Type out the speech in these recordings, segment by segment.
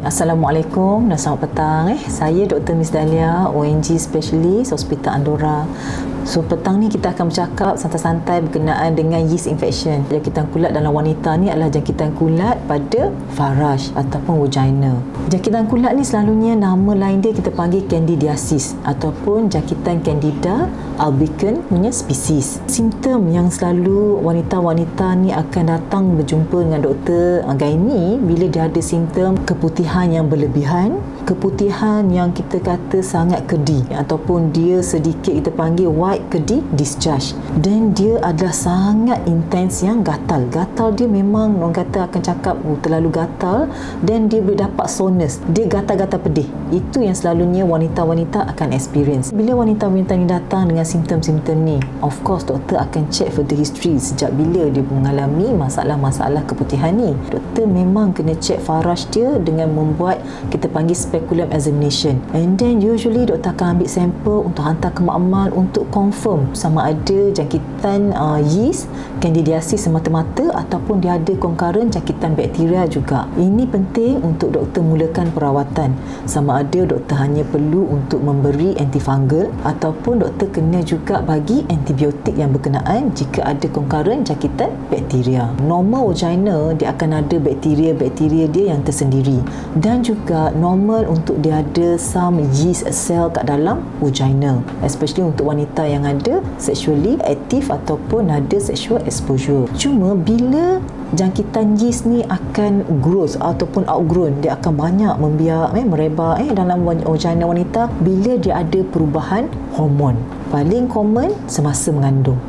Assalamualaikum dan selamat petang. Saya Dr. Miss Dahlia, ONG Specialist Hospital Andorra. So petang ni kita akan bercakap santai-santai berkenaan dengan yeast infection. Jangkitan kulat dalam wanita ni adalah jangkitan kulat pada faraj ataupun vagina. Jangkitan kulat ni selalunya nama lain dia kita panggil candidiasis ataupun jangkitan Candida albicans punya spesies. Simptom yang selalu wanita-wanita ni akan datang berjumpa dengan doktor gynae bila dia ada simptom keputihan yang berlebihan, keputihan yang kita kata sangat kedi ataupun dia sedikit kita panggil white kedi discharge, dan dia adalah sangat intens yang gatal. Gatal dia memang orang kata akan cakap terlalu gatal, dan dia boleh dapat soreness, dia gatal-gatal pedih. Itu yang selalunya wanita-wanita akan experience. Bila wanita-wanita ni datang dengan simptom-simptom ni, of course doktor akan check further history sejak bila dia mengalami masalah-masalah keputihan ni. Doktor memang kena check faraj dia dengan membuat kita panggil speculum examination, and then usually doktor akan ambil sampel untuk hantar ke makmal untuk confirm sama ada jangkitan yeast candidiasis semata-mata ataupun dia ada concurrent jangkitan bakteria juga. Ini penting untuk doktor mulakan perawatan, sama ada doktor hanya perlu untuk memberi antifungal ataupun doktor kena juga bagi antibiotik yang berkenaan jika ada concurrent jangkitan bakteria. Normal vagina dia akan ada bakteria-bakteria dia yang tersendiri, dan juga normal untuk dia ada some yeast cell kat dalam vagina, especially untuk wanita yang ada sexually aktif ataupun ada sexual exposure. Cuma bila jangkitan yeast ni akan growth ataupun outgrown, dia akan banyak membiak merebak dalam vagina wanita bila dia ada perubahan hormon. Paling common semasa mengandung.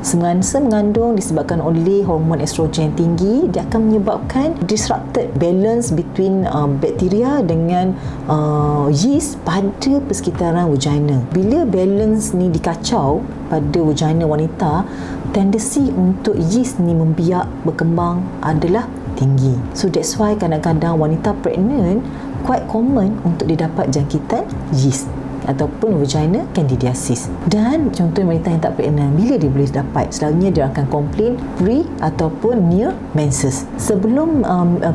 Semasa mengandung disebabkan oleh hormon estrogen tinggi, dia akan menyebabkan disrupted balance between bakteria dengan yeast pada persekitaran vagina. Bila balance ni dikacau pada vagina wanita, tendensi untuk yeast ni membiak berkembang adalah tinggi. So that's why kadang-kadang wanita pregnant quite common untuk didapat jangkitan yeast ataupun vagina candidiasis. Dan contoh wanita yang tak pregnant, bila dia boleh dapat? Selalunya dia akan komplain pre ataupun near menses. Sebelum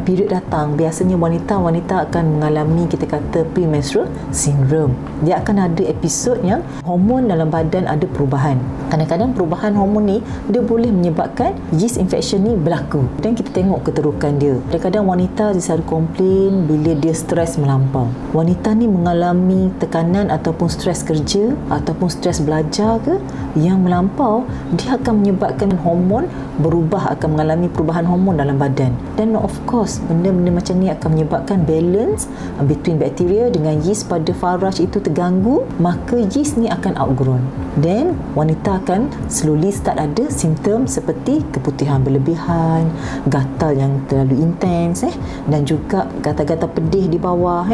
period datang, biasanya wanita-wanita akan mengalami kita kata premenstrual syndrome. Dia akan ada episod yang hormon dalam badan ada perubahan. Kadang-kadang perubahan hormon ni dia boleh menyebabkan yeast infection ni berlaku, dan kita tengok keterukan dia. Kadang-kadang wanita dia selalu komplain bila dia stres melampau. Wanita ni mengalami tekanan ataupun stres kerja ataupun stres belajar ke yang melampau, dia akan menyebabkan hormon berubah, akan mengalami perubahan hormon dalam badan. Dan of course benda-benda macam ni akan menyebabkan balance between bakteria dengan yeast pada faraj itu terganggu, maka yeast ni akan outgrown, then wanita akan slowly start ada simptom seperti keputihan berlebihan, gatal yang terlalu intens dan juga gatal-gatal pedih di bawah.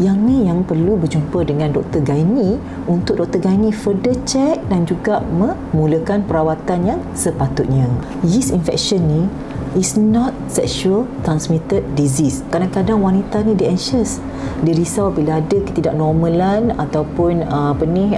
Yang ni yang perlu berjumpa dengan doktor gynae untuk doktor gynae further check dan juga memulakan perawatan yang sepatutnya. Yeast infection ni is not sexual transmitted disease. Kadang-kadang wanita ni dia anxious, dia risau bila ada ketidaknormalan ataupun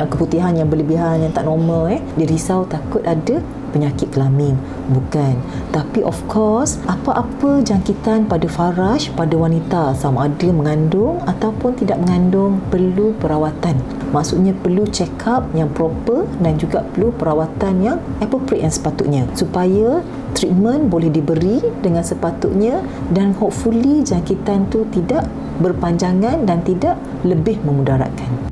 keputihan yang berlebihan yang tak normal. Dia risau takut ada penyakit kelamin. Bukan. Tapi of course apa-apa jangkitan pada faraj pada wanita, sama ada mengandung ataupun tidak mengandung, perlu perawatan. Maksudnya perlu check up yang proper dan juga perlu perawatan yang appropriate, yang sepatutnya, supaya treatment boleh diberi dengan sepatutnya dan hopefully jangkitan tu tidak berpanjangan dan tidak lebih memudaratkan.